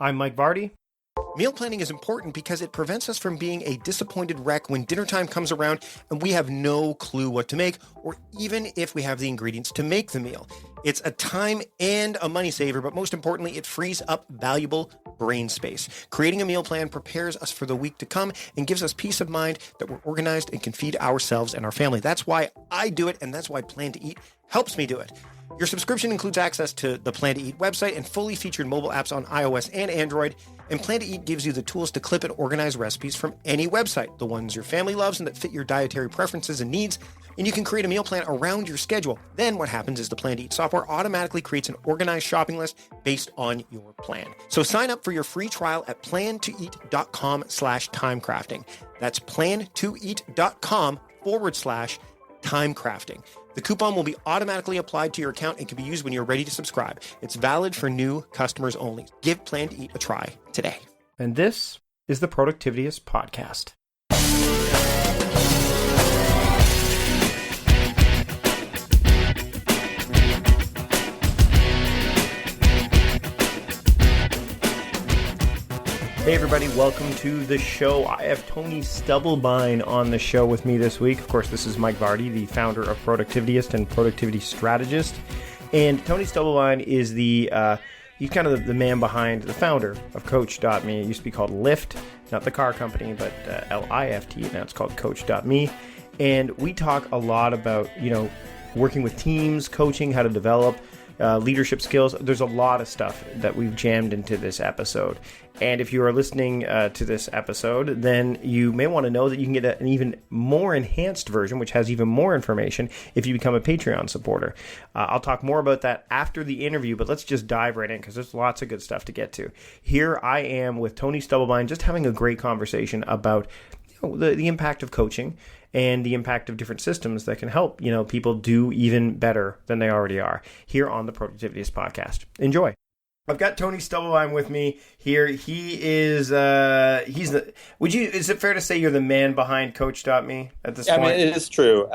I'm Mike Vardy. Meal planning is important because it prevents us from being a disappointed wreck when dinner time comes around and we have no clue what to make, or even if we have the ingredients to make the meal. It's a time and a money saver, but most importantly, it frees up valuable brain space. Creating a meal plan prepares us for the week to come and gives us peace of mind that we're organized and can feed ourselves and our family. That's why I do it, and that's why Plan to Eat helps me do it. Your subscription includes access to the Plan to Eat website and fully featured mobile apps on iOS and Android. And Plan to Eat gives you the tools to clip and organize recipes from any website, the ones your family loves and that fit your dietary preferences and needs. And you can create a meal plan around your schedule. Then what happens is the Plan to Eat software automatically creates an organized shopping list based on your plan. So sign up for your free trial at plantoeat.com/timecrafting. That's plantoeat.com/timecrafting. The coupon will be automatically applied to your account and can be used when you're ready to subscribe. It's valid for new customers only. Give Plan to Eat a try today. And this is the Productivityist podcast. Hey everybody, welcome to the show. I have Tony Stubblebine on the show with me this week. Of course, this is Mike Vardy, the founder of Productivityist and Productivity Strategist. And Tony Stubblebine is he's kind of the man behind, the founder of Coach.me. It used to be called Lyft, not the car company, but L-I-F-T. Now it's called Coach.me. And we talk a lot about, working with teams, coaching, how to develop leadership skills. There's a lot of stuff that we've jammed into this episode. And if you are listening to this episode, then you may want to know that you can get an even more enhanced version, which has even more information if you become a Patreon supporter. I'll talk more about that after the interview, but let's just dive right in because there's lots of good stuff to get to. Here I am with Tony Stubblebine, just having a great conversation about the impact of coaching and the impact of different systems that can help, people do even better than they already are here on the Productivityist podcast. Enjoy. I've got Tony Stubblebine with me here. He is, is it fair to say you're the man behind Coach.me at this point? I mean, it is true.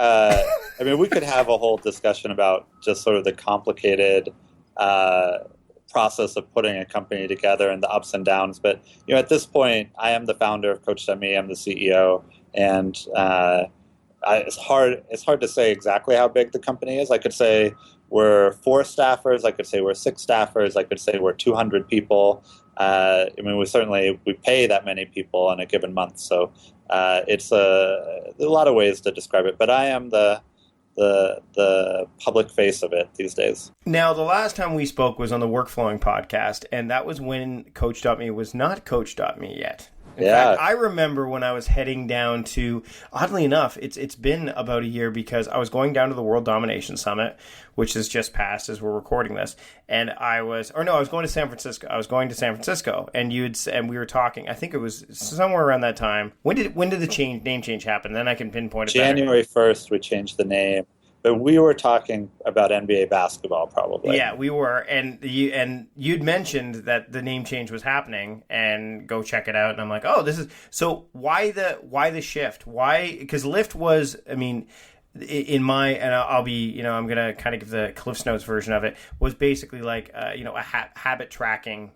We could have a whole discussion about just sort of the complicated process of putting a company together and the ups and downs. But, at this point, I am the founder of Coach.me. I'm the CEO. And it's hard to say exactly how big the company is. I could say we're 4 staffers. I could say we're 6 staffers. I could say we're 200 people. We pay that many people in a given month. So there's a lot of ways to describe it. But I am the public face of it these days. Now, the last time we spoke was on the Workflowing podcast, and that was when Coach.me was not Coach.me yet. In fact, I remember when I was heading down to, oddly enough, it's been about a year because I was going down to the World Domination Summit, which has just passed as we're recording this, and I was going to San Francisco. I was going to San Francisco, and we were talking. I think it was somewhere around that time. When did the name change happen? Then I can pinpoint it. January 1st, we changed the name. But we were talking about NBA basketball, probably. Yeah, we were, and you'd mentioned that the name change was happening, and go check it out. And I'm like, oh, this is so. Why the shift? Why? Because Lyft was, I'm gonna kind of give the Cliff's Notes version of it. Was basically like, a habit tracking.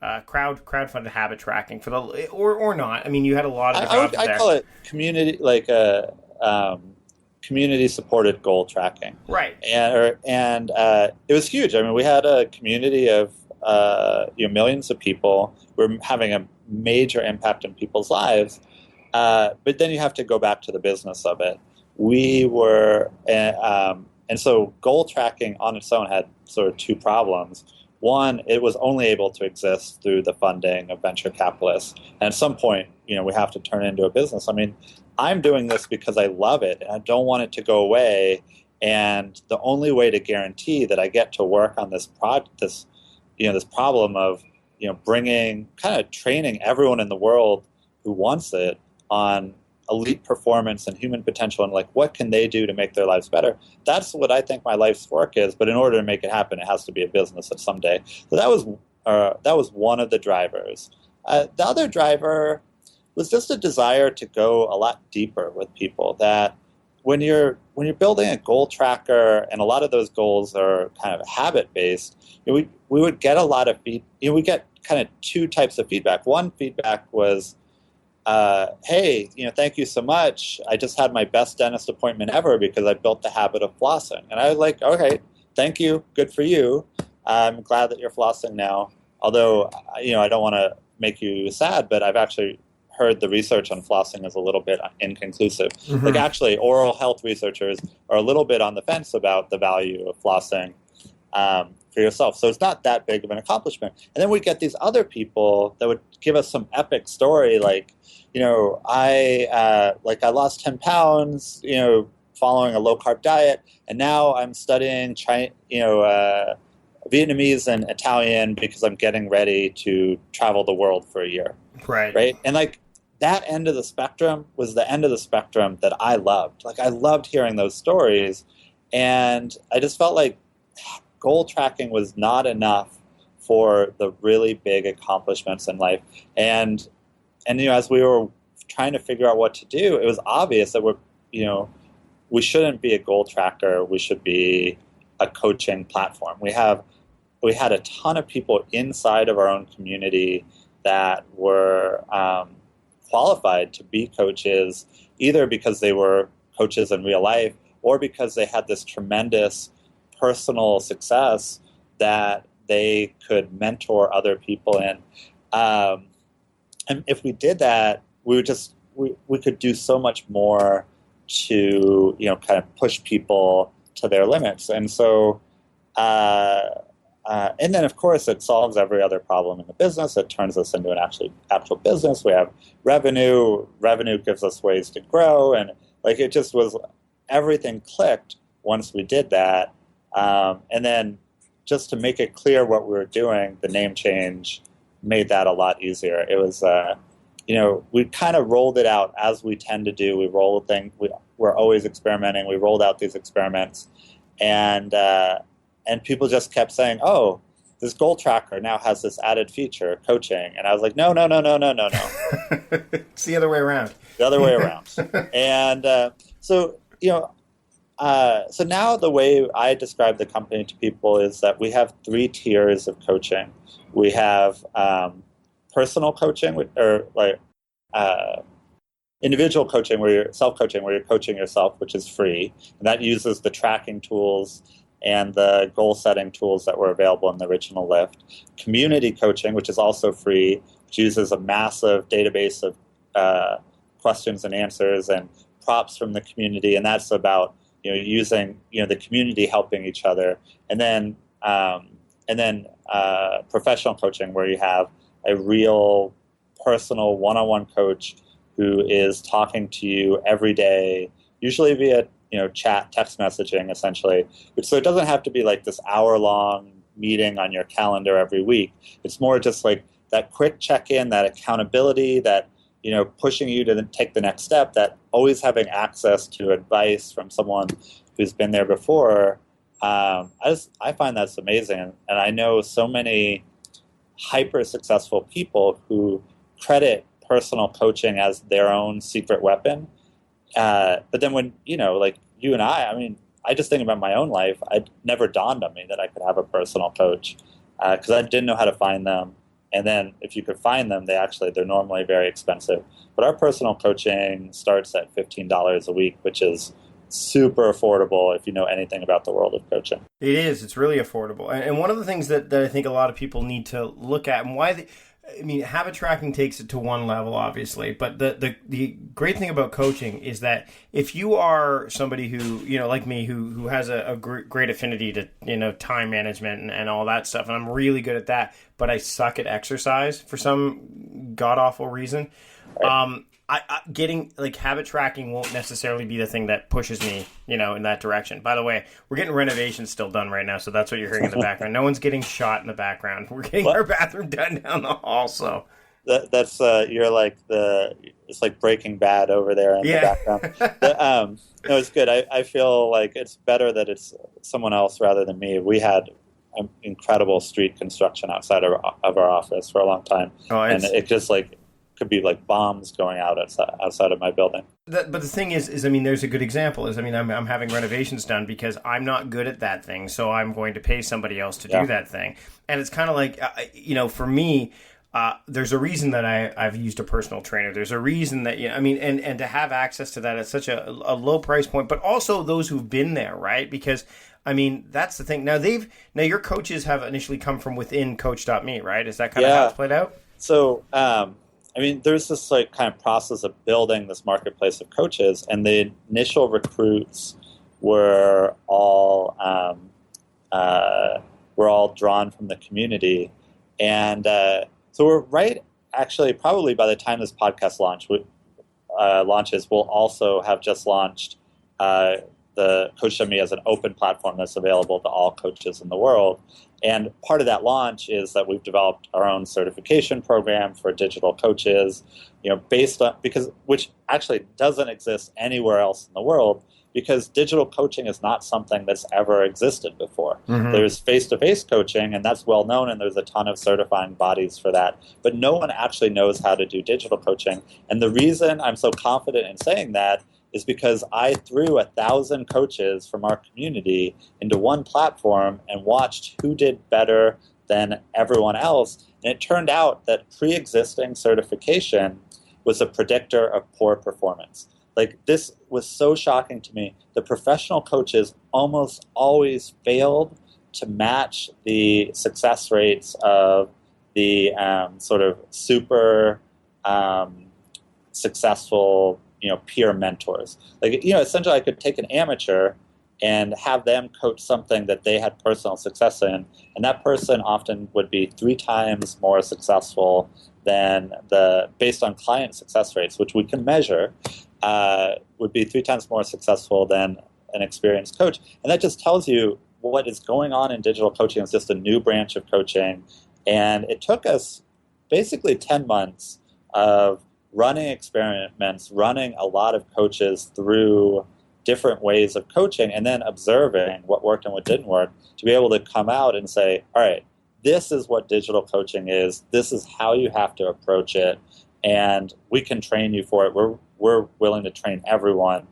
Crowdfunded habit tracking for the or not. I mean, you had a lot of. I call it community community-supported goal tracking. Right. And it was huge. I mean, we had a community of millions of people. We're having a major impact in people's lives. But then you have to go back to the business of it. We were, and so goal tracking on its own had sort of 2 problems. One, it was only able to exist through the funding of venture capitalists. And at some point, we have to turn it into a business. I mean, I'm doing this because I love it and I don't want it to go away. And the only way to guarantee that I get to work on this problem of, training everyone in the world who wants it on elite performance and human potential and what can they do to make their lives better. That's what I think my life's work is. But in order to make it happen, it has to be a business at some day. So that was one of the drivers. The other driver was just a desire to go a lot deeper with people. That when you're building a goal tracker, and a lot of those goals are kind of habit based, we would get a lot of we get kind of two types of feedback. One feedback was, hey, thank you so much. I just had my best dentist appointment ever because I built the habit of flossing. And I was like, okay, thank you. Good for you. I'm glad that you're flossing now. Although, I don't want to make you sad, but I've actually heard the research on flossing is a little bit inconclusive. Mm-hmm. Like actually, oral health researchers are a little bit on the fence about the value of flossing for yourself. So it's not that big of an accomplishment. And then we get these other people that would give us some epic story, like, I lost 10 pounds, following a low carb diet, and now I'm studying Vietnamese and Italian because I'm getting ready to travel the world for a year. Right. And like that end of the spectrum was the end of the spectrum that I loved. Like I loved hearing those stories, and I just felt like goal tracking was not enough for the really big accomplishments in life. And as we were trying to figure out what to do, it was obvious that we shouldn't be a goal tracker. We should be a coaching platform. We had a ton of people inside of our own community that were qualified to be coaches, either because they were coaches in real life or because they had this tremendous personal success that they could mentor other people in. And if we did that, we could do so much more to kind of push people to their limits. And so and then of course it solves every other problem in the business. It turns us into an actual business. We have revenue gives us ways to grow, and like it just was, everything clicked once we did that. And then just to make it clear what we were doing, the name change made that a lot easier. It was we kind of rolled it out as we tend to do. We roll things. We're always experimenting. We rolled out these experiments, and people just kept saying, "Oh, this goal tracker now has this added feature, coaching." And I was like, "No." It's the other way around. The other way around. And so now the way I describe the company to people is that we have 3 tiers of coaching. We have personal coaching, or like individual coaching, where you're self-coaching, where you're coaching yourself, which is free, and that uses the tracking tools and the goal-setting tools that were available in the original lift. Community coaching, which is also free, which uses a massive database of questions and answers and props from the community, and that's about using the community helping each other. And then professional coaching, where you have a real personal one-on-one coach who is talking to you every day, usually via chat, text messaging, essentially. So it doesn't have to be like this hour-long meeting on your calendar every week. It's more just like that quick check-in, that accountability, that pushing you to take the next step, that always having access to advice from someone who's been there before. I find that's amazing. And I know so many hyper-successful people who credit personal coaching as their own secret weapon. But then when, like you and I just think about my own life. It never dawned on me that I could have a personal coach because I didn't know how to find them. And then if you could find them, they're normally very expensive. But our personal coaching starts at $15 a week, which is super affordable if you know anything about the world of coaching. It is. It's really affordable. And one of the things that I think a lot of people need to look at, and why habit tracking takes it to one level, obviously. But the great thing about coaching is that if you are somebody who, like me, who has a great affinity to, time management and all that stuff, and I'm really good at that, but I suck at exercise for some god-awful reason, right. Getting habit tracking won't necessarily be the thing that pushes me, in that direction. By the way, we're getting renovations still done right now, so that's what you're hearing in the background. No one's getting shot in the background. We're getting our bathroom done down the hall, so that's you're like it's like Breaking Bad over there in the background. No, it's good. I feel like it's better that it's someone else rather than me. We had incredible street construction outside of our office for a long time, and it just could be like bombs going out outside of my building. But the thing is, I mean, there's a good example. I'm having renovations done because I'm not good at that thing, so I'm going to pay somebody else to do that thing. And it's kind of like, for me, there's a reason that I've used a personal trainer. There's a reason that, and to have access to that at such a low price point, but also those who've been there, right? Because, that's the thing. Now your coaches have initially come from within Coach.me, right? Is that kind of how it's played out? So, there's this like kind of process of building this marketplace of coaches, and the initial recruits were all drawn from the community, and so we're probably by the time this podcast launches, we'll also have just launched the Coach.me as an open platform that's available to all coaches in the world. And part of that launch is that we've developed our own certification program for digital coaches, which actually doesn't exist anywhere else in the world, because digital coaching is not something that's ever existed before. Mm-hmm. There's face-to-face coaching, and that's well known, and there's a ton of certifying bodies for that. But no one actually knows how to do digital coaching. And the reason I'm so confident in saying that is because I threw 1,000 coaches from our community into one platform and watched who did better than everyone else. And it turned out that pre-existing certification was a predictor of poor performance. Like, this was so shocking to me. The professional coaches almost always failed to match the success rates of the sort of super successful, peer mentors. Like, essentially I could take an amateur and have them coach something that they had personal success in, and that person often would be 3 times more successful than based on client success rates, which we can measure, would be 3 times more successful than an experienced coach. And that just tells you what is going on in digital coaching. It's just a new branch of coaching. And it took us basically 10 months of running experiments, running a lot of coaches through different ways of coaching, and then observing what worked and what didn't work, to be able to come out and say, all right, this is what digital coaching is. This is how you have to approach it, and we can train you for it. We're willing to train everyone.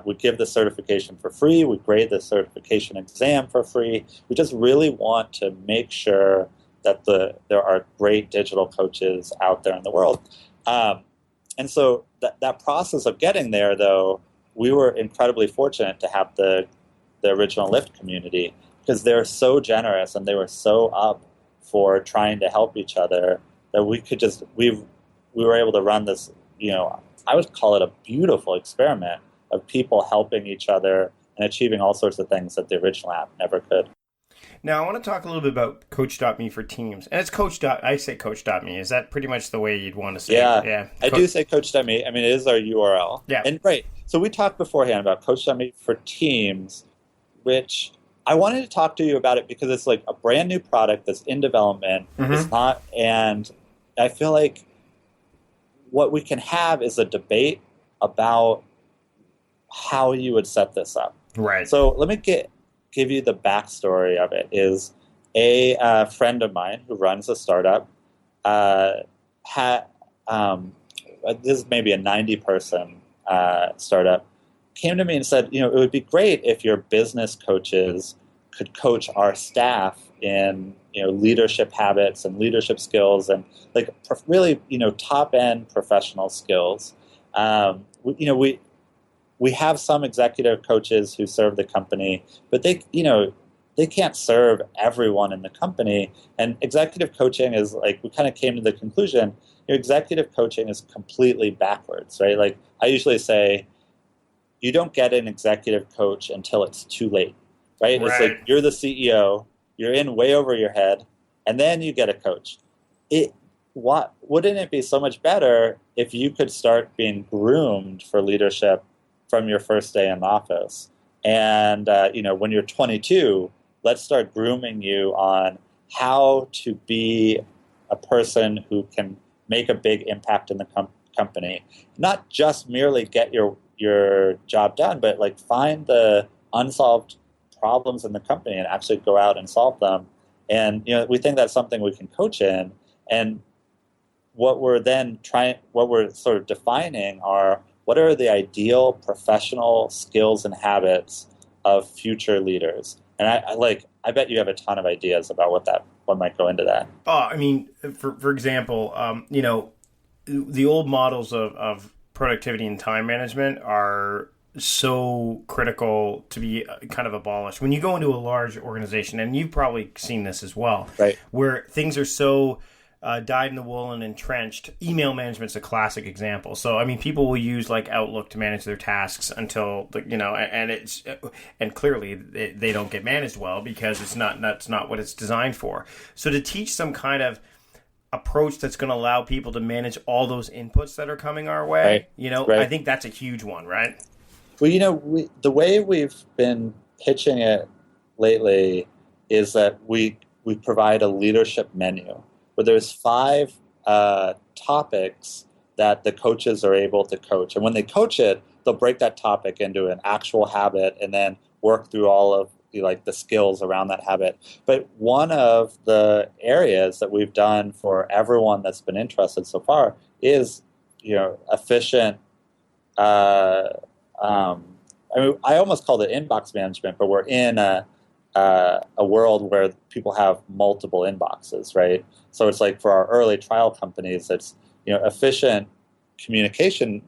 We give the certification for free. We grade the certification exam for free. We just really want to make sure that there are great digital coaches out there in the world. And so that process of getting there, though, we were incredibly fortunate to have the original Lyft community, because they're so generous and they were so up for trying to help each other that we were able to run this, I would call it a beautiful experiment of people helping each other and achieving all sorts of things that the original app never could. Now, I want to talk a little bit about Coach.me for teams. And it's I say Coach.me. Is that pretty much the way you'd want to say it? Yeah. I do say Coach.me. It is our URL. Yeah. And right. So we talked beforehand about Coach.me for teams, which I wanted to talk to you about it because it's like a brand new product that's in development. Mm-hmm. It's not, and I feel like what we can have is a debate about how you would set this up. Right. So let me give you the backstory of it. Is a friend of mine who runs a startup this is maybe a 90-person startup, came to me and said, it would be great if your business coaches could coach our staff in leadership habits and leadership skills and really top end professional skills. We have some executive coaches who serve the company, but they can't serve everyone in the company. And executive coaching is we kind of came to the conclusion, executive coaching is completely backwards, right? Like I usually say, you don't get an executive coach until it's too late, right? It's like you're the CEO, you're in way over your head, and then you get a coach. Wouldn't it be so much better if you could start being groomed for leadership from your first day in the office? And, when you're 22, let's start grooming you on how to be a person who can make a big impact in the company. Not just merely get your job done, but find the unsolved problems in the company and actually go out and solve them. And, we think that's something we can coach in. And what we're sort of defining are what are the ideal professional skills and habits of future leaders. And I bet you have a ton of ideas about what might go into that. Oh, I mean, for example, the old models of productivity and time management are so critical to be kind of abolished. When you go into a large organization, and you've probably seen this as well, right, where things are so dyed in the wool and entrenched. Email management's a classic example. So, I mean, people will use like Outlook to manage their tasks until, and clearly they don't get managed well because that's not what it's designed for. So to teach some kind of approach that's going to allow people to manage all those inputs that are coming our way, right. I think that's a huge one, right? Well, the way we've been pitching it lately is that we provide a leadership menu where there's 5 topics that the coaches are able to coach. And when they coach it, they'll break that topic into an actual habit and then work through all of the skills around that habit. But one of the areas that we've done for everyone that's been interested so far is, efficient. I almost called it inbox management, but we're in a world where people have multiple inboxes, right? So it's like for our early trial companies, it's efficient communication.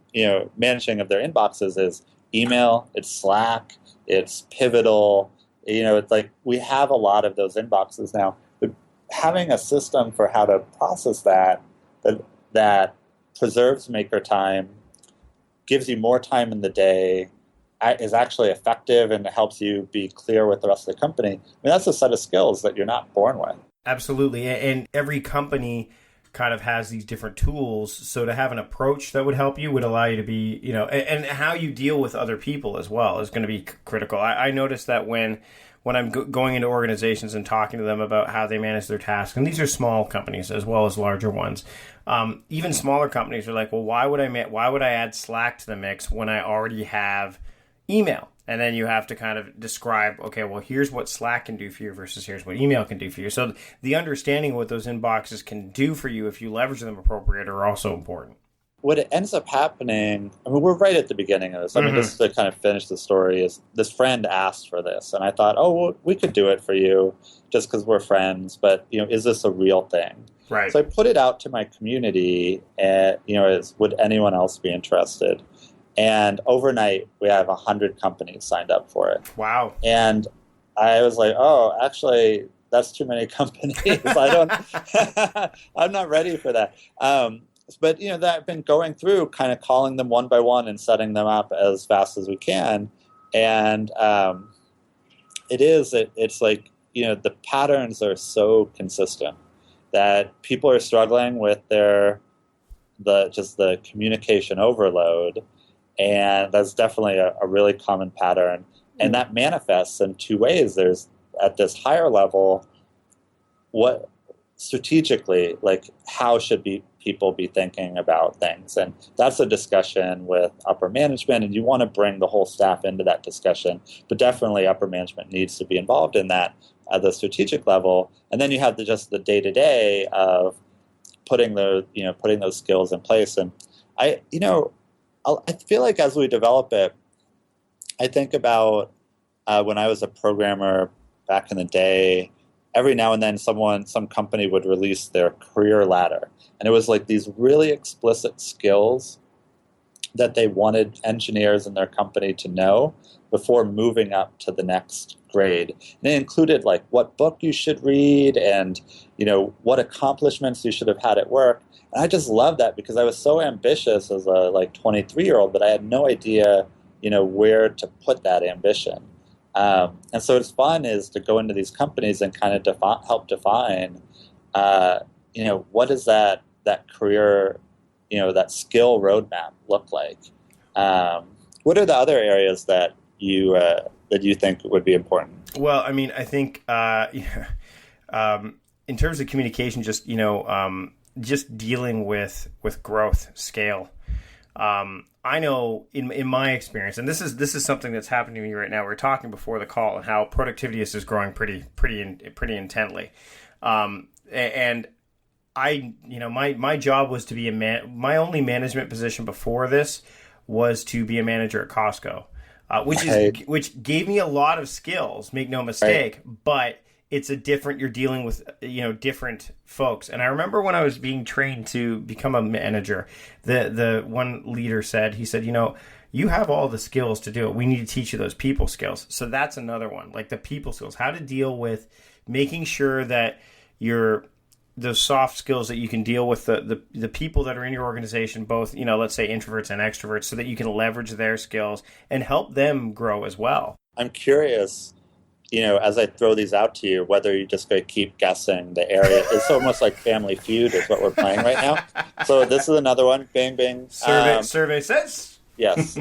Managing of their inboxes is email, it's Slack, it's Pivotal. It's like we have a lot of those inboxes now. But having a system for how to process that preserves maker time, gives you more time in the day, is actually effective, and helps you be clear with the rest of the company. I mean, that's a set of skills that you're not born with. Absolutely. And every company kind of has these different tools. So to have an approach that would help you would allow you to be, and how you deal with other people as well is going to be critical. I noticed that when I'm going into organizations and talking to them about how they manage their tasks, and these are small companies as well as larger ones, even smaller companies are like, well, why would I add Slack to the mix when I already have email? And then you have to kind of describe, okay, well, here's what Slack can do for you versus here's what email can do for you. So the understanding of what those inboxes can do for you if you leverage them appropriate are also important. What it ends up happening, I mean, we're right at the beginning of this. I mean, just to kind of finish the story, is this friend asked for this. And I thought, oh, well, we could do it for you just because we're friends. But, is this a real thing? Right. So I put it out to my community, and, would anyone else be interested? And overnight, we have 100 companies signed up for it. Wow. And I was like, oh, actually, that's too many companies. I'm not ready for that. But, that I've been going through kind of calling them one by one and setting them up as fast as we can. And it's like, the patterns are so consistent that people are struggling with the communication overload. And that's definitely a really common pattern. And that manifests in 2 ways. There's, at this higher level, what strategically, like how should people be thinking about things? And that's a discussion with upper management, and you want to bring the whole staff into that discussion. But definitely upper management needs to be involved in that at the strategic level. And then you have just the day-to-day of putting those skills in place. And I feel like as we develop it, I think about when I was a programmer back in the day, every now and then some company would release their career ladder. And it was like these really explicit skills that they wanted engineers in their company to know before moving up to the next grade. And it included like what book you should read and, what accomplishments you should have had at work. And I just love that because I was so ambitious as a 23-year-old that I had no idea, where to put that ambition. And so it's fun is to go into these companies and kind of help define, what does that career, that skill roadmap look like? What are the other areas that you think would be important? Well, I mean, I think in terms of communication, just dealing with growth, scale. I know in my experience, and this is something that's happening to me right now. We were talking before the call and how Productivityist is growing pretty intently, and my job was to be my only management position before this was to be a manager at Costco, which gave me a lot of skills, make no mistake, but it's you're dealing with, different folks. And I remember when I was being trained to become a manager, the one leader said, you have all the skills to do it. We need to teach you those people skills. So that's another one, like the people skills, how to deal with making sure that those soft skills that you can deal with the people that are in your organization, both, let's say introverts and extroverts, so that you can leverage their skills and help them grow as well. I'm curious, as I throw these out to you, whether you're just going to keep guessing the area. It's almost like Family Feud is what we're playing right now. So this is another one. Bang, bang. Survey says. Yes.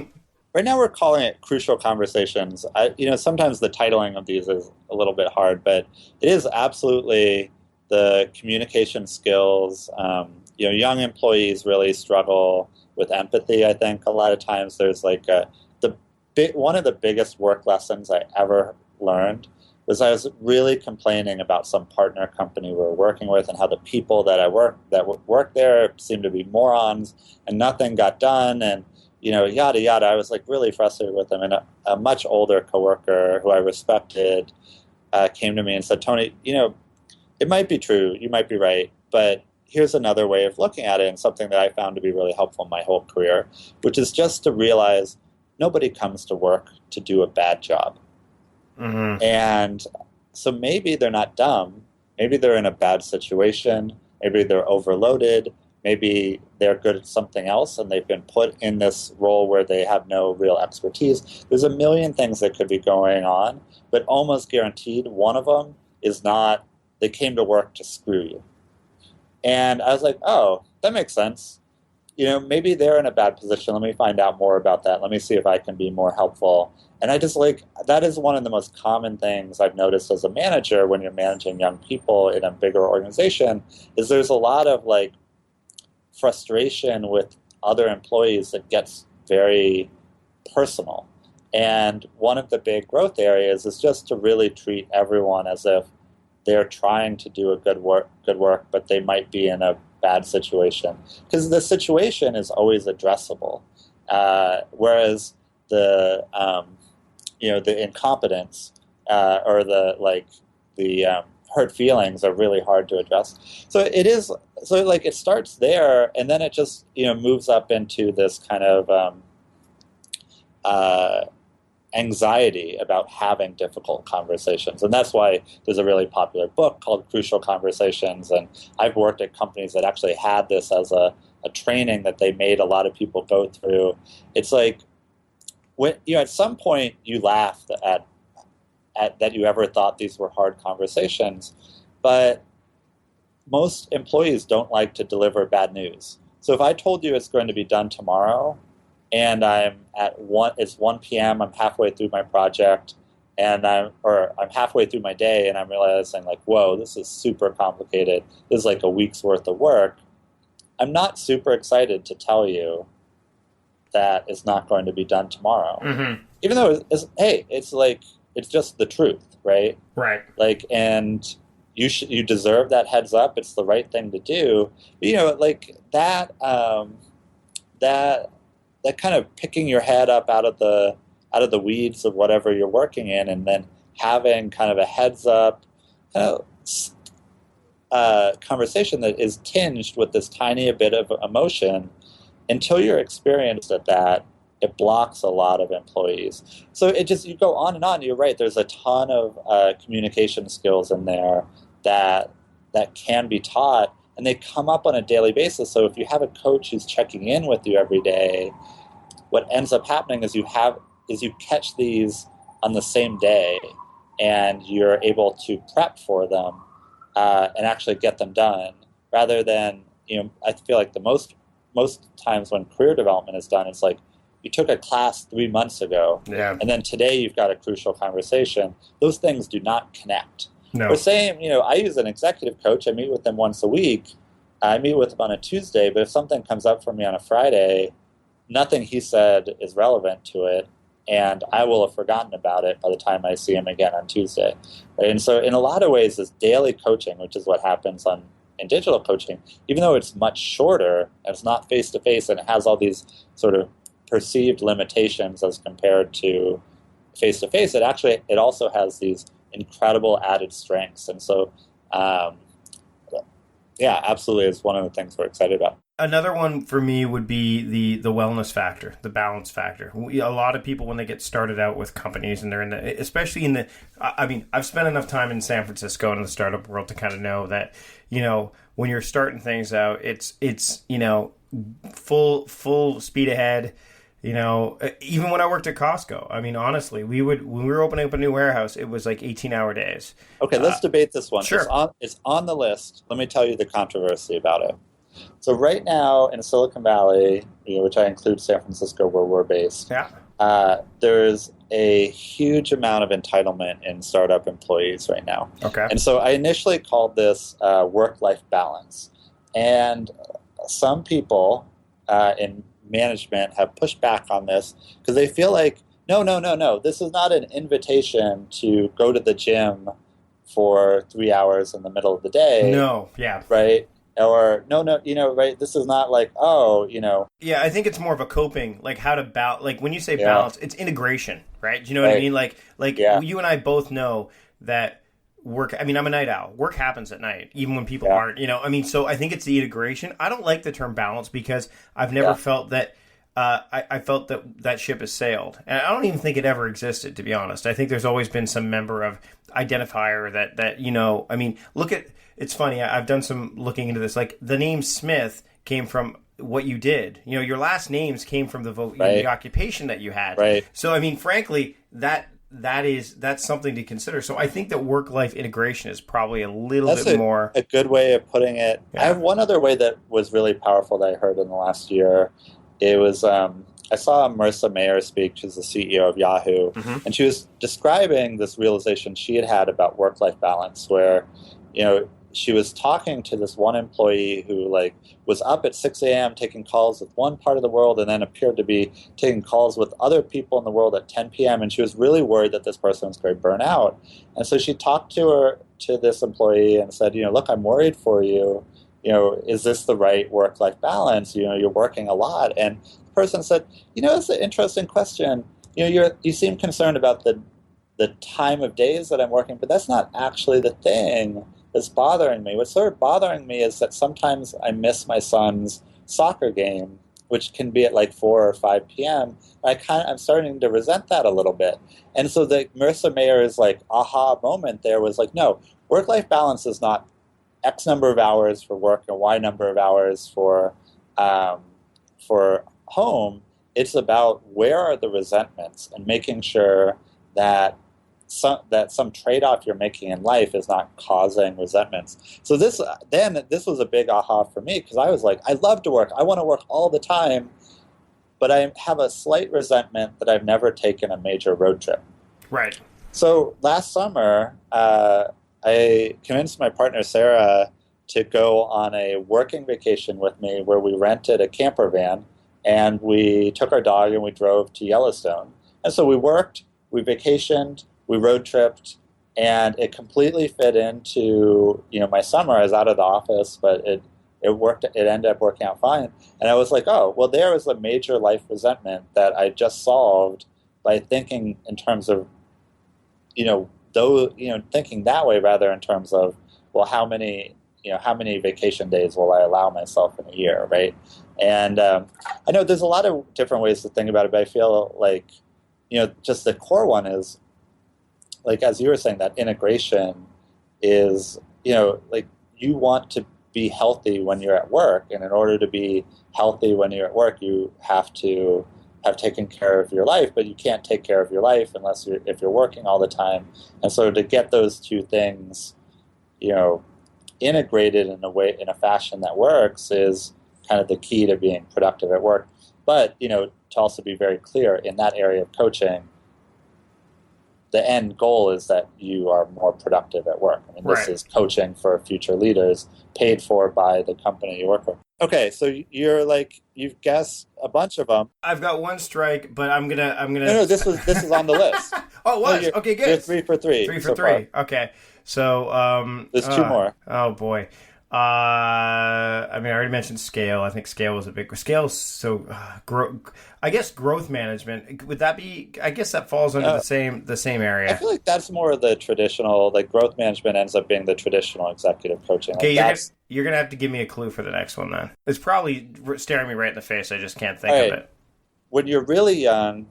Right now we're calling it Crucial Conversations. Sometimes the titling of these is a little bit hard, but it is absolutely the communication skills. Young employees really struggle with empathy. I think a lot of times there's one of the biggest work lessons I ever learned was I was really complaining about some partner company we were working with and how the people that work there seemed to be morons and nothing got done and yada yada. I was really frustrated with them, and a much older coworker who I respected came to me and said, "Tony, it might be true, you might be right, but here's another way of looking at it, and something that I found to be really helpful in my whole career, which is just to realize nobody comes to work to do a bad job." Mm-hmm. And so maybe they're not dumb. Maybe they're in a bad situation. Maybe they're overloaded. Maybe they're good at something else and they've been put in this role where they have no real expertise. There's a million things that could be going on, but almost guaranteed one of them is not, they came to work to screw you. And I was like, oh, that makes sense. Maybe they're in a bad position. Let me find out more about that. Let me see if I can be more helpful. And I just that is one of the most common things I've noticed as a manager when you're managing young people in a bigger organization is there's a lot of frustration with other employees that gets very personal. And one of the big growth areas is just to really treat everyone as if they're trying to do a good work, but they might be in a bad situation. Because the situation is always addressable. Whereas the incompetence or the hurt feelings are really hard to address. So it starts there, and then it just moves up into this kind of anxiety about having difficult conversations. And that's why there's a really popular book called Crucial Conversations, and I've worked at companies that actually had this as a training that they made a lot of people go through. It's when at some point you laugh at that you ever thought these were hard conversations, but most employees don't like to deliver bad news. So if I told you it's going to be done tomorrow, and it's 1 p.m., I'm halfway through my project, and I'm halfway through my day, and I'm realizing whoa, this is super complicated. This is a week's worth of work. I'm not super excited to tell you that it's not going to be done tomorrow. Mm-hmm. Even though it's just the truth, right? Right. And you deserve that heads up. It's the right thing to do. But, that kind of picking your head up out of the weeds of whatever you're working in, and then having kind of a heads up conversation that is tinged with this tiny bit of emotion, until you're experienced at that, it blocks a lot of employees. So you go on and on. You're right. There's a ton of communication skills in there that can be taught, and they come up on a daily basis. So if you have a coach who's checking in with you every day, what ends up happening is you catch these on the same day, and you're able to prep for them and actually get them done, rather than I feel like the most times when career development is done, it's you took a class 3 months ago, and then today you've got a crucial conversation. Those things do not connect. No. Or same, I use an executive coach. I meet with them once a week. I meet with him on a Tuesday, but if something comes up for me on a Friday, nothing he said is relevant to it, and I will have forgotten about it by the time I see him again on Tuesday. Right? And so in a lot of ways, this daily coaching, which is what happens on in digital coaching, even though it's much shorter and it's not face-to-face and it has all these sort of perceived limitations as compared to face-to-face, it also has these incredible added strengths. And so, yeah, absolutely, it's one of the things we're excited about. Another one for me would be the wellness factor, the balance factor. A lot of people, when they get started out with companies and they're I've spent enough time in San Francisco and in the startup world to kind of know that, when you're starting things out, it's full speed ahead. Even when I worked at Costco, honestly, when we were opening up a new warehouse, it was like 18-hour days. Okay, let's debate this one. Sure. It's on the list. Let me tell you the controversy about it. So right now in Silicon Valley, which I include San Francisco where we're based, there's a huge amount of entitlement in startup employees right now. Okay. And so I initially called this work-life balance. And some people in management have pushed back on this because they feel like, no, this is not an invitation to go to the gym for 3 hours in the middle of the day. No, yeah. Right? Or no, right? This is not like, Yeah, I think it's more of a coping, like how to balance. Like when you say balance, it's integration, right? Do you know what I mean? Like you and I both know that work. I'm a night owl. Work happens at night, even when people aren't. So I think it's the integration. I don't like the term balance because I've never felt that. I felt that ship has sailed, and I don't even think it ever existed. To be honest, I think there's always been some member of identifier that. Look at. It's funny. I've done some looking into this. Like the name Smith came from what you did. Your last names came from the occupation that you had. Right. So frankly, that's something to consider. So I think that work-life integration is probably a little bit more a good way of putting it. Yeah. I have one other way that was really powerful that I heard in the last year. It was I saw Marissa Mayer speak. She's the CEO of Yahoo, and she was describing this realization she had about work-life balance, where she was talking to this one employee who was up at 6 a.m. taking calls with one part of the world and then appeared to be taking calls with other people in the world at 10 p.m. And she was really worried that this person was going to burn out. And so she talked to this employee and said, look, I'm worried for you. Is this the right work-life balance? You're working a lot. And the person said, it's an interesting question. You seem concerned about the time of days that I'm working, but that's not actually the thing that's bothering me. What's sort of bothering me is that sometimes I miss my son's soccer game, which can be at 4 or 5 p.m. I'm starting to resent that a little bit. And so the Marissa Mayer's aha moment there was no, work-life balance is not X number of hours for work and Y number of hours for home. It's about where are the resentments and making sure that some trade-off you're making in life is not causing resentments. So this was a big aha for me because I was like, I love to work. I want to work all the time, but I have a slight resentment that I've never taken a major road trip. Right. So last summer, I convinced my partner Sarah to go on a working vacation with me where we rented a camper van and we took our dog and we drove to Yellowstone. And so we worked, we vacationed, we road tripped, and it completely fit into my summer. I was out of the office, but it worked. It ended up working out fine. And I was like, oh, well, there was a major life resentment that I just solved by thinking in terms of thinking that way rather in terms of, well, how many vacation days will I allow myself in a year, right? And I know there's a lot of different ways to think about it, but I feel like just the core one is. As you were saying, that integration is, you want to be healthy when you're at work. And in order to be healthy when you're at work, you have to have taken care of your life, but you can't take care of your life if you're working all the time. And so to get those two things, integrated in a fashion that works is kind of the key to being productive at work. But, to also be very clear in that area of coaching, the end goal is that you are more productive at work. This is coaching for future leaders paid for by the company you work for. Okay, so you've guessed a bunch of them. I've got one strike, but I'm gonna. No, this is on the list. Oh, it was? No, okay, good. You're 3 for 3. 3 for 3. Far. Okay, so there's 2 more. Oh boy. I mean, I already mentioned scale. I think scale was a big scale. So, I guess growth management would that be? I guess that falls under the same I area. feel like that's more of the traditional, like growth management ends up being the traditional executive coaching. Okay, Like that's you're gonna have to give me a clue for the next one then. It's probably staring me right in the face. I just can't all think of right. it. When you're really young,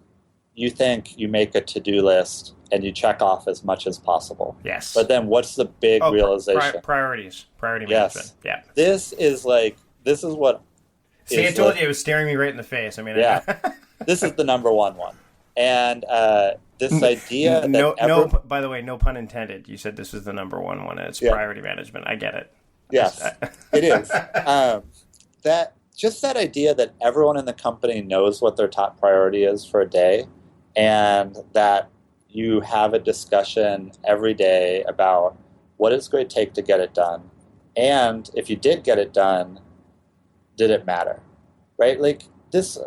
you think you make a to-do list and you check off as much as possible. Yes. But then what's the big Oh, realization? priority management. Yes. Yeah. This is what See, I is told you it was staring me right in the face. I mean, yeah. This is the number one. And this idea that no. By the way, no pun intended. You said this was the number one. It's priority management. I get it. Yes, it is. That idea that everyone in the company knows what their top priority is for a day, and that you have a discussion every day about what it's going to take to get it done, and if you did get it done, did it matter, right? Like this,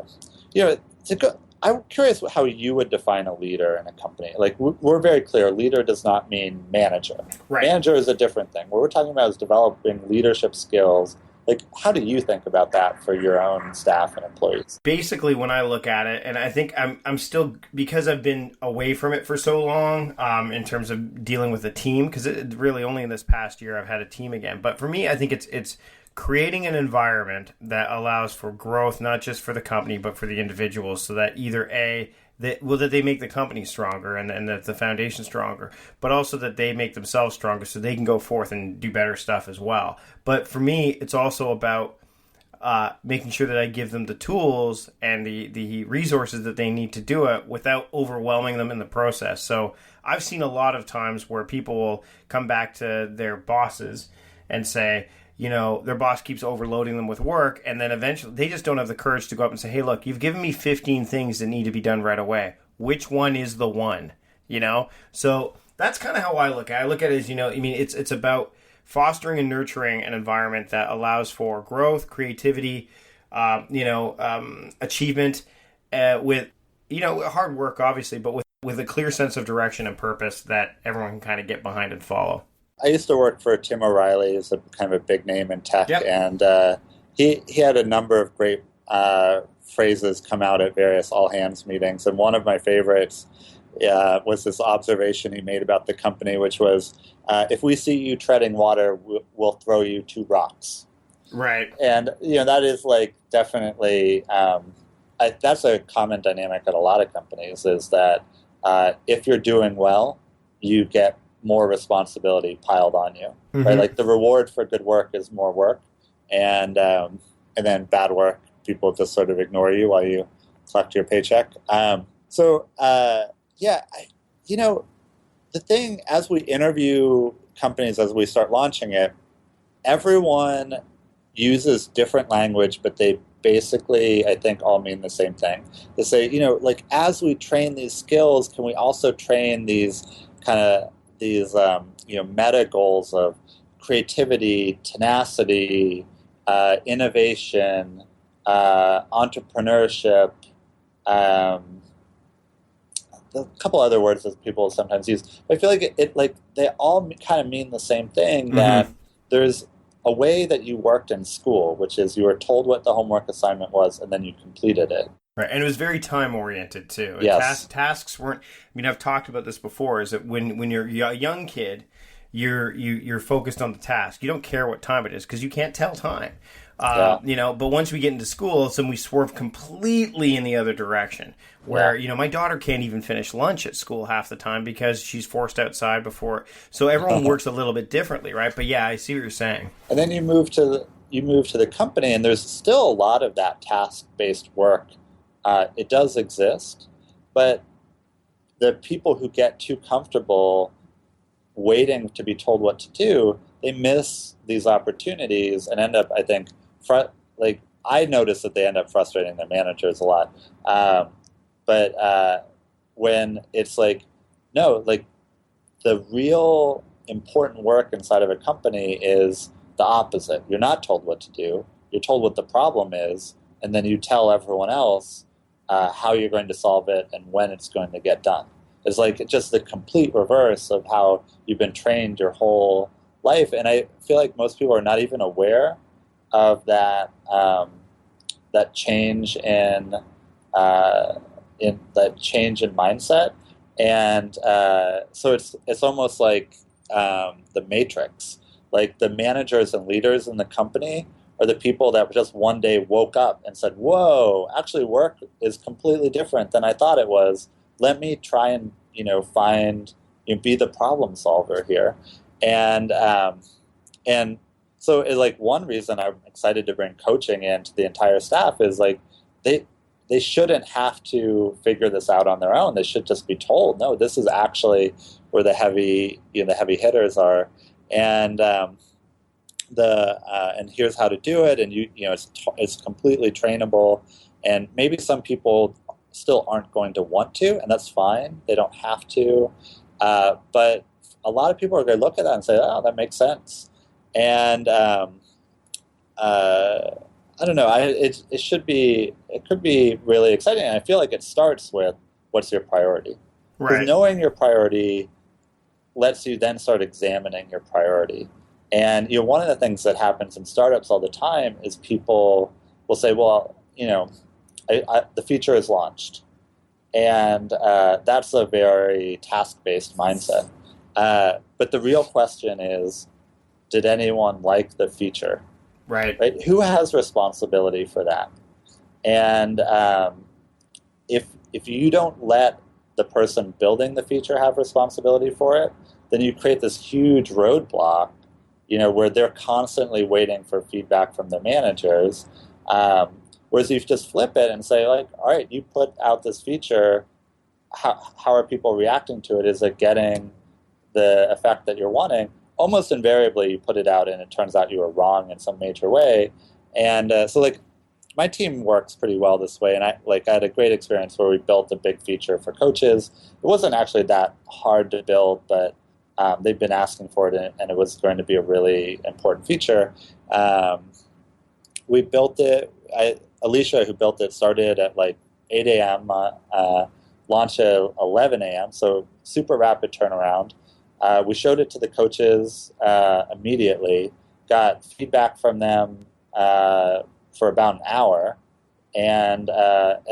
I'm curious how you would define a leader in a company. Like we're very clear, leader does not mean manager. Right. Manager is a different thing. What we're talking about is developing leadership skills. Like, how do you think about that for your own staff and employees? Basically, when I look at it, and I think I'm still, because I've been away from it for so long, in terms of dealing with a team, because it really only in this past year I've had a team again. But for me, I think it's creating an environment that allows for growth, not just for the company, but for the individuals, so that either that they make the company stronger and that the foundation stronger, but also that they make themselves stronger so they can go forth and do better stuff as well. But for me, it's also about making sure that I give them the tools and the resources that they need to do it without overwhelming them in the process. So I've seen a lot of times where people will come back to their bosses and say, their boss keeps overloading them with work, and then eventually they just don't have the courage to go up and say, hey, look, you've given me 15 things that need to be done right away. Which one is the one? So that's kind of how I look at it. I look at it as, it's about fostering and nurturing an environment that allows for growth, creativity, achievement, with, hard work, obviously, but with a clear sense of direction and purpose that everyone can kind of get behind and follow. I used to work for Tim O'Reilly, who's a kind of a big name in tech, yep. And he had a number of great phrases come out at various all-hands meetings, and one of my favorites was this observation he made about the company, which was, if we see you treading water, we'll throw you 2 rocks. Right. And, that is like definitely, that's a common dynamic at a lot of companies, is that if you're doing well, you get more responsibility piled on you, mm-hmm. right? Like the reward for good work is more work, and then bad work, people just sort of ignore you while you collect your paycheck. The thing, as we interview companies, as we start launching it, everyone uses different language, but they basically, I think, all mean the same thing. They say, like, as we train these skills, can we also train these meta goals of creativity, tenacity, innovation, entrepreneurship, a couple other words that people sometimes use. I feel like they all kind of mean the same thing, mm-hmm. that there's a way that you worked in school, which is you were told what the homework assignment was and then you completed it. Right, and it was very time-oriented, too. Yes. Tasks weren't... I've talked about this before, is that when you're a young kid, you're focused on the task. You don't care what time it is, because you can't tell time. But once we get into school, we swerve completely in the other direction, where, my daughter can't even finish lunch at school half the time because she's forced outside before. So everyone works a little bit differently, right? But yeah, I see what you're saying. And then you move to the company, and there's still a lot of that task-based work. It does exist, but the people who get too comfortable waiting to be told what to do, they miss these opportunities and end up, I think, I notice that they end up frustrating their managers a lot. But when it's no, the real important work inside of a company is the opposite. You're not told what to do. You're told what the problem is, and then you tell everyone else how you're going to solve it and when it's going to get done. It's just the complete reverse of how you've been trained your whole life. And I feel like most people are not even aware of that that change in that change in mindset. And so it's almost like the Matrix. Like the managers and leaders in the company are the people that just one day woke up and said, "Whoa, actually, work is completely different than I thought it was. Let me try and find be the problem solver here." And and so like one reason I'm excited to bring coaching into the entire staff is like they shouldn't have to figure this out on their own. They should just be told, no, this is actually where the heavy hitters are, and and here's how to do it, and it's completely trainable, and maybe some people still aren't going to want to, and that's fine. They don't have to, but a lot of people are going to look at that and say, oh, that makes sense, and I don't know. It could be really exciting. And I feel like it starts with what's your priority. Because knowing your priority lets you then start examining your priority. And one of the things that happens in startups all the time is people will say, well, the feature is launched, and that's a very task-based mindset. But the real question is, did anyone like the feature? Right. Who has responsibility for that? And if you don't let the person building the feature have responsibility for it, then you create this huge roadblock, where they're constantly waiting for feedback from the managers. Whereas if you just flip it and say, like, all right, you put out this feature, how are people reacting to it? Is it getting the effect that you're wanting? Almost invariably, you put it out and it turns out you were wrong in some major way. And so, like, my team works pretty well this way. And I had a great experience where we built a big feature for coaches. It wasn't actually that hard to build, but they've been asking for it, and it was going to be a really important feature. We built it. Alicia, who built it, started at like 8 a.m., launched at 11 a.m., so super rapid turnaround. We showed it to the coaches immediately, got feedback from them for about an hour, and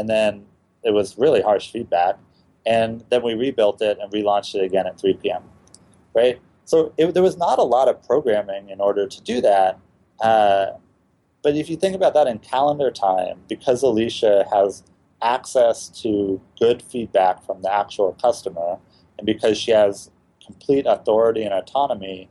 then it was really harsh feedback. And then we rebuilt it and relaunched it again at 3 p.m., right? So there was not a lot of programming in order to do that. But if you think about that in calendar time, because Alicia has access to good feedback from the actual customer, and because she has complete authority and autonomy,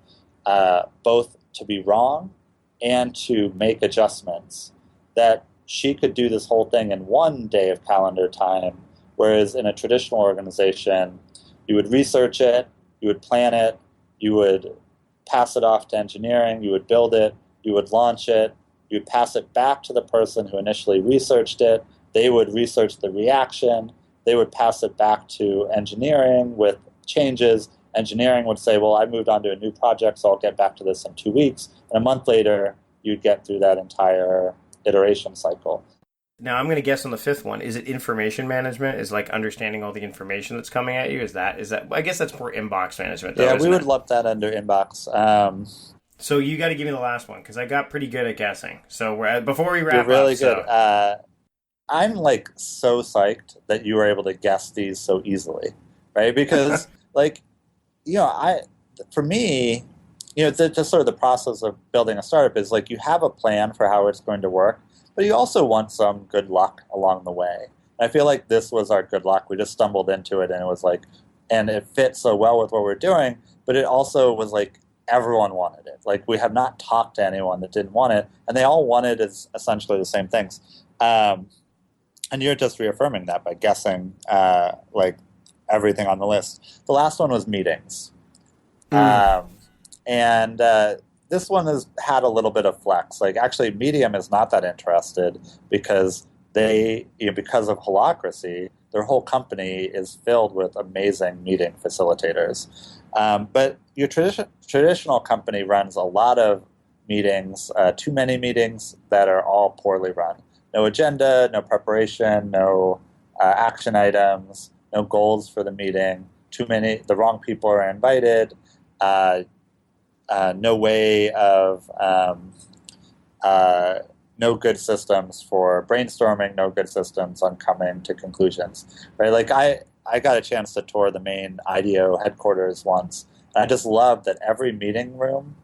both to be wrong and to make adjustments, that she could do this whole thing in one day of calendar time, whereas in a traditional organization, you would research it, you would plan it, you would pass it off to engineering, you would build it, you would launch it, you would pass it back to the person who initially researched it, they would research the reaction, they would pass it back to engineering with changes. Engineering would say, well, I moved on to a new project, so I'll get back to this in 2 weeks. And a month later, you'd get through that entire iteration cycle. Now, I'm going to guess on the fifth one. Is it information management? Is like understanding all the information that's coming at you? Is that? I guess that's more inbox management, though, yeah, we would it? lump that under inbox. So you got to give me the last one, because I got pretty good at guessing. So before we wrap you're really up... good. So... I'm like so psyched that you were able to guess these so easily, right? Because for me, just sort of the process of building a startup is like you have a plan for how it's going to work, but you also want some good luck along the way. And I feel like this was our good luck. We just stumbled into it, and it was like, and it fit so well with what we're doing, but it also was like everyone wanted it. Like we have not talked to anyone that didn't want it, and they all wanted essentially the same things. And you're just reaffirming that by guessing like everything on the list. The last one was meetings. And this one has had a little bit of flex. Like actually Medium is not that interested because because of holacracy, their whole company is filled with amazing meeting facilitators. But your traditional company runs a lot of meetings, too many meetings that are all poorly run. No agenda, no preparation, no action items, no goals for the meeting. The wrong people are invited. no way of no good systems for brainstorming, no good systems on coming to conclusions, right? Like I got a chance to tour the main IDEO headquarters once, and I just loved that every meeting room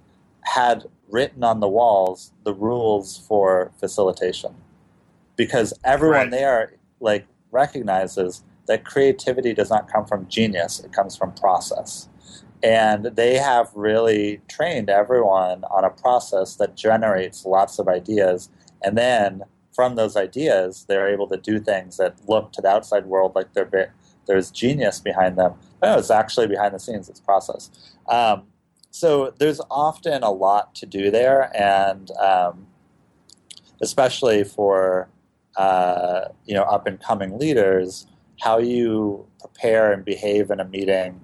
had written on the walls the rules for facilitation, because everyone there like recognizes that creativity does not come from genius, it comes from process. And they have really trained everyone on a process that generates lots of ideas. And then from those ideas, they're able to do things that look to the outside world like there's genius behind them. No, it's actually behind the scenes, it's process. So there's often a lot to do there. And especially for up and coming leaders, how you prepare and behave in a meeting,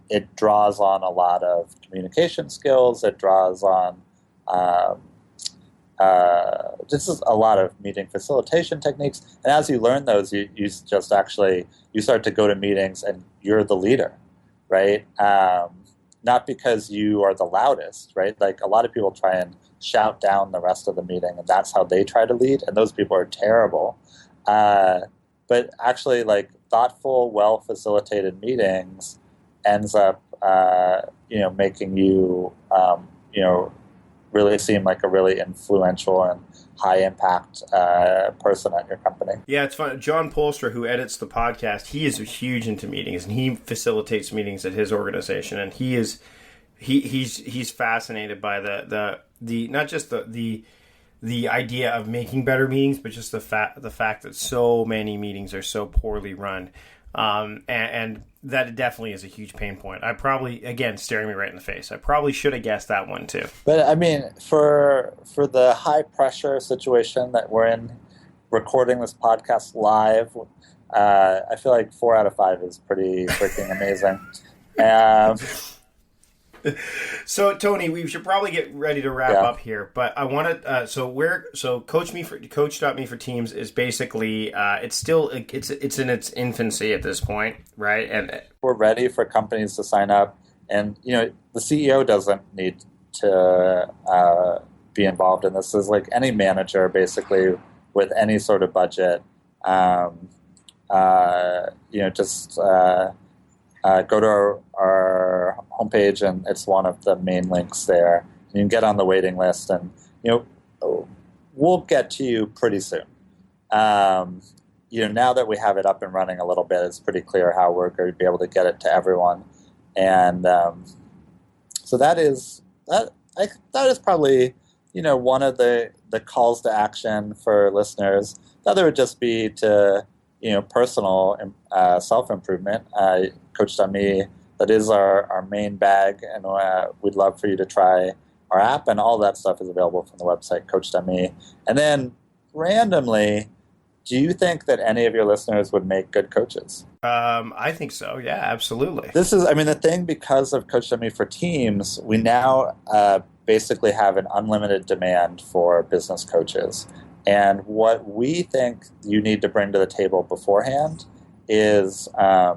it draws on a lot of communication skills. It draws on just a lot of meeting facilitation techniques. And as you learn those, you start to go to meetings and you're the leader, right? Not because you are the loudest, right? Like a lot of people try and shout down the rest of the meeting, and that's how they try to lead. And those people are terrible. But actually, like thoughtful, well-facilitated meetings ends up, making you, really seem like a really influential and high-impact person at your company. Yeah, it's fun. John Polstra, who edits the podcast, he is huge into meetings, and he facilitates meetings at his organization, and he's fascinated by the not just the idea of making better meetings, but just the fact that so many meetings are so poorly run. And that definitely is a huge pain point. I probably, again, staring me right in the face, I probably should have guessed that one too. But I mean, for the high pressure situation that we're in, recording this podcast live, I feel like 4 out of 5 is pretty freaking amazing. So Tony, we should probably get ready to wrap up here, but I want to. So Coach.me for Teams is basically it's in its infancy at this point, right? And we're ready for companies to sign up, and the CEO doesn't need to be involved in this. Is like any manager basically with any sort of budget. Go to our homepage, and it's one of the main links there. You can get on the waiting list, and we'll get to you pretty soon. Now that we have it up and running a little bit, it's pretty clear how we're going to be able to get it to everyone. And so that is probably one of the calls to action for listeners. The other would just be to personal self-improvement. Coach.me, that is our main bag, and we'd love for you to try our app, and all that stuff is available from the website, Coach.me. And then, randomly, do you think that any of your listeners would make good coaches? I think so, yeah, absolutely. This is, the thing, because of Coach.me for Teams, we now basically have an unlimited demand for business coaches. And what we think you need to bring to the table beforehand is a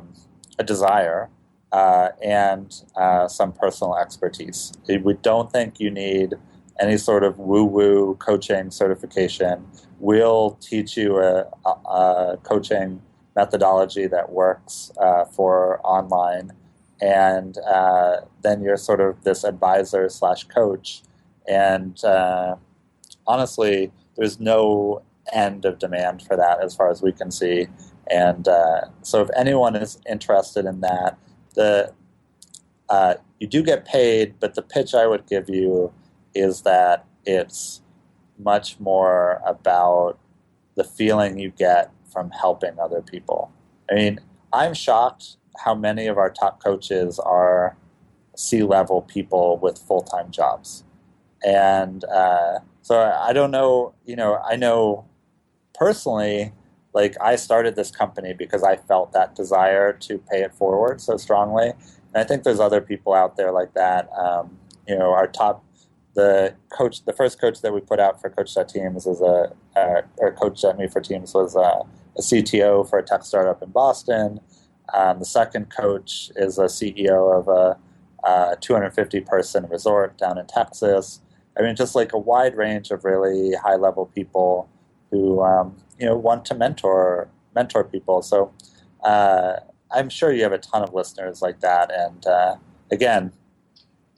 desire and some personal expertise. We don't think you need any sort of woo-woo coaching certification. We'll teach you a coaching methodology that works for online, and then you're sort of this advisor / coach. And honestly, there's no end of demand for that as far as we can see. And so if anyone is interested in that, you do get paid, but the pitch I would give you is that it's much more about the feeling you get from helping other people. I'm shocked how many of our top coaches are C-level people with full-time jobs. And so I don't know, I know personally, like I started this company because I felt that desire to pay it forward so strongly. And I think there's other people out there like that. The first coach that we put out for Coach.Teams is or Coach.me for Teams was a CTO for a tech startup in Boston. The second coach is a CEO of 250-person resort down in Texas. I mean, just like a wide range of really high-level people who want to mentor people. So I'm sure you have a ton of listeners like that. And again,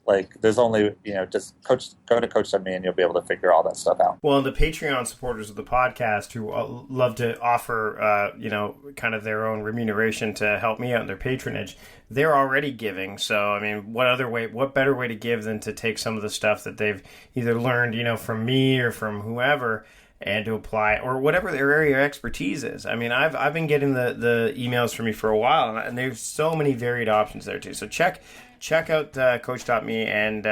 like there's only, just go to Coach.me and you'll be able to figure all that stuff out. Well, the Patreon supporters of the podcast who love to offer, kind of their own remuneration to help me out in their patronage, they're already giving. So, I mean, what better way to give than to take some of the stuff that they've either learned, from me or from whoever, and to apply, or whatever their area of expertise is. I mean, I've been getting the emails from me for a while, and there's so many varied options there too. So check out Coach.me. And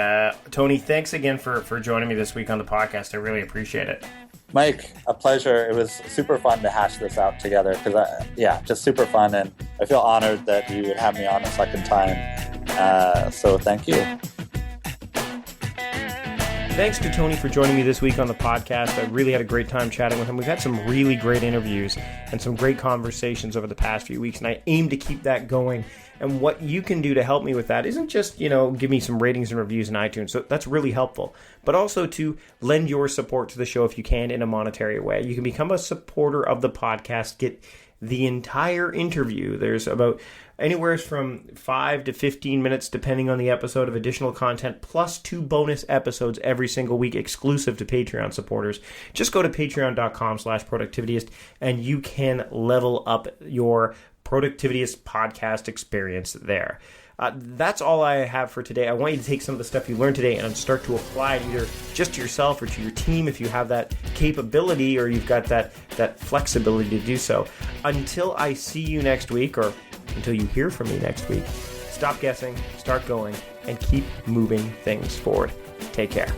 Tony, thanks again for joining me this week on the podcast. I really appreciate it. Mike, a pleasure. It was super fun to hash this out together because, just super fun. And I feel honored that you would have me on a second time. So thank you. Thanks to Tony for joining me this week on the podcast. I really had a great time chatting with him. We've had some really great interviews and some great conversations over the past few weeks, and I aim to keep that going. And what you can do to help me with that isn't just, give me some ratings and reviews in iTunes. So that's really helpful. But also to lend your support to the show if you can in a monetary way. You can become a supporter of the podcast, get the entire interview. There's about anywhere from 5 to 15 minutes, depending on the episode, of additional content, plus 2 bonus episodes every single week exclusive to Patreon supporters. Just go to patreon.com/productivityist and you can level up your Productivityist podcast experience there. That's all I have for today. I want you to take some of the stuff you learned today and start to apply it either just to yourself or to your team if you have that capability or you've got that flexibility to do so. Until I see you next week, or until you hear from me next week, stop guessing, start going, and keep moving things forward. Take care.